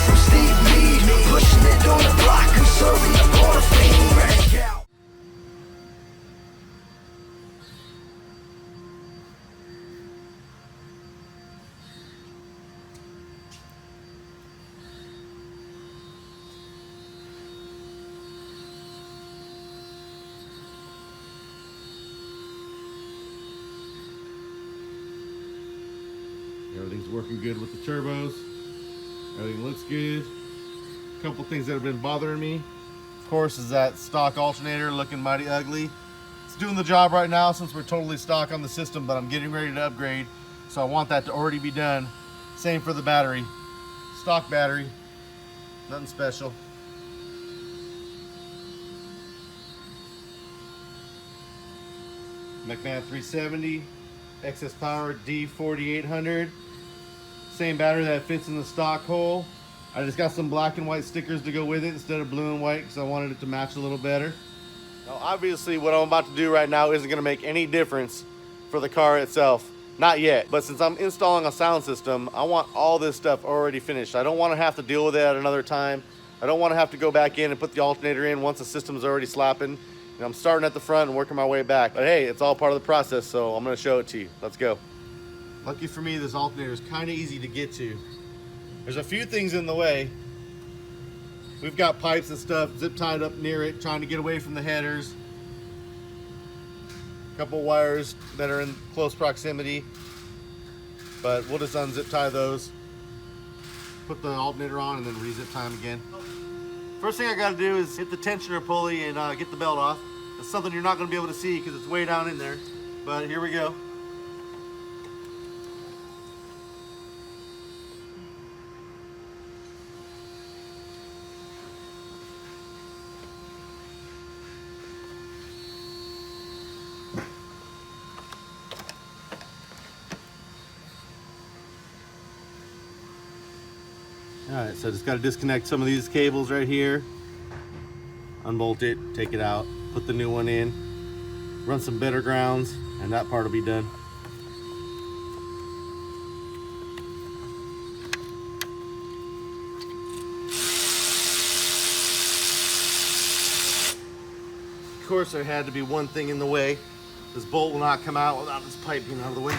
from Steve Mead, pushing it on the block, I'm serving the border fiend. Everything's working good with the turbos. Everything looks good. A couple things that have been bothering me, of course, is that stock alternator looking mighty ugly. It's doing the job right now since we're totally stock on the system, but I'm getting ready to upgrade, so I want that to already be done. Same for the battery. Stock battery, nothing special. Mechman 370, excess power D4800. Same battery that fits in the stock hole. I just got some black and white stickers to go with it instead of blue and white because I wanted it to match a little better. Now obviously what I'm about to do right now isn't going to make any difference for the car itself. Not yet, but since I'm installing a sound system, I want all this stuff already finished. I don't want to have to deal with it at another time. I don't want to have to go back in and put the alternator in once the system's already slapping. And I'm starting at the front and working my way back. But hey, it's all part of the process, so I'm going to show it to you. Let's go. Lucky for me, this alternator is kind of easy to get to. There's a few things in the way. We've got pipes and stuff zip tied up near it, trying to get away from the headers. A couple wires that are in close proximity, but we'll just unzip tie those, put the alternator on, and then re-zip tie them again. First thing I got to do is hit the tensioner pulley and get the belt off. It's something you're not going to be able to see because it's way down in there, but here we go. Alright, so I just got to disconnect some of these cables right here, unbolt it, take it out, put the new one in, run some better grounds, and that part will be done. Of course, there had to be one thing in the way. This bolt will not come out without this pipe being out of the way.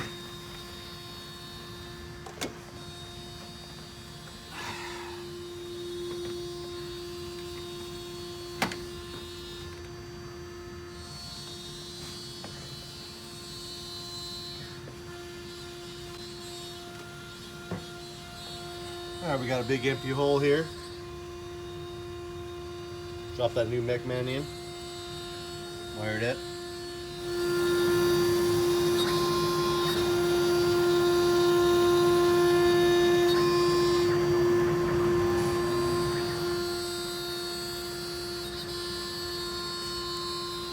Alright, we got a big empty hole here. Drop that new Mechman in. Wire it up.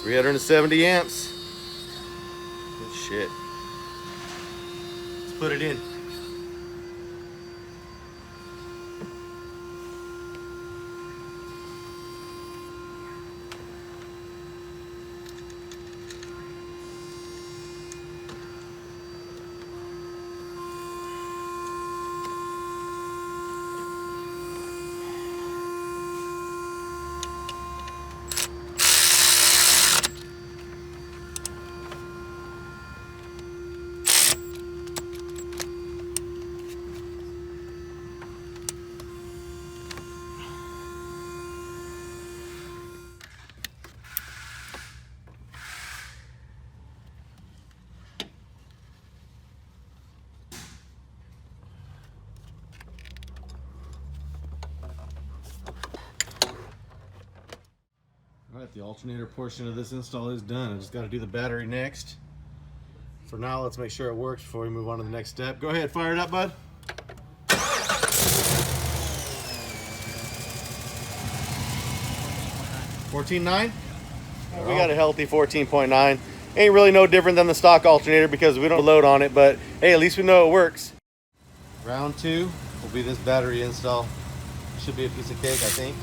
$370 amps. Good shit. Let's put it in. Alright, the alternator portion of this install is done. I just got to do the battery next. For now, let's make sure it works before we move on to the next step. Go ahead, fire it up, bud. 14.9? We got a healthy 14.9. Ain't really no different than the stock alternator because we don't load on it, but hey, at least we know it works. Round 2 will be this battery install. Should be a piece of cake, I think.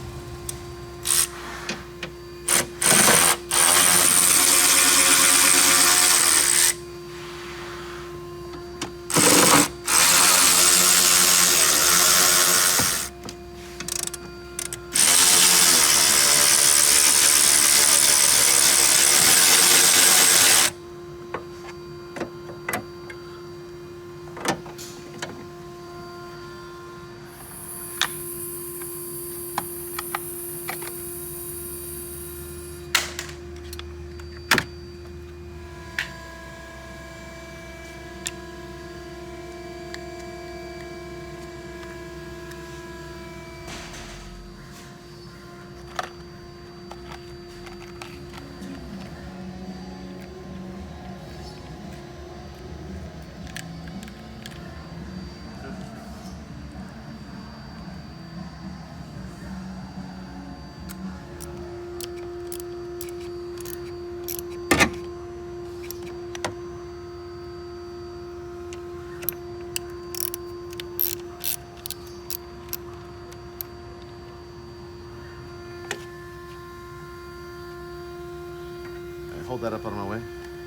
hold that up out of my way.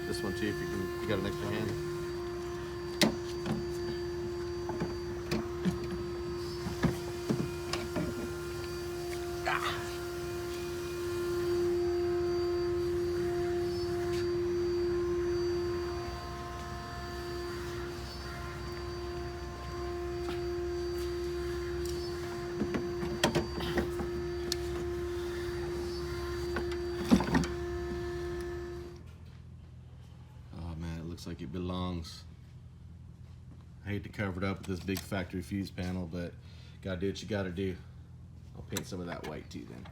This one too, if you got an extra hand. Looks like it belongs. I hate to cover it up with this big factory fuse panel, but gotta do what you gotta do. I'll paint some of that white too then.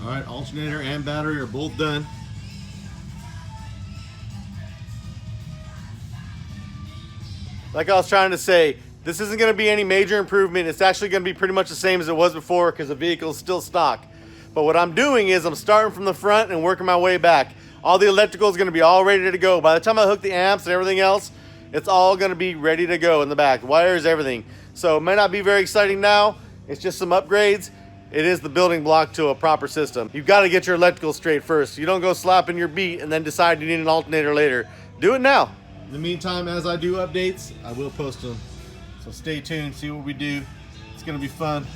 All right, alternator and battery are both done. Like I was trying to say, this isn't going to be any major improvement. It's actually going to be pretty much the same as it was before because the vehicle is still stock. But what I'm doing is I'm starting from the front and working my way back. All the electrical is going to be all ready to go. By the time I hook the amps and everything else, it's all going to be ready to go in the back. Wires, everything. So it may not be very exciting now. It's just some upgrades. It is the building block to a proper system. You've got to get your electrical straight first. You don't go slapping your beat and then decide you need an alternator later. Do it now. In the meantime, as I do updates, I will post them. So stay tuned, see what we do. It's gonna be fun.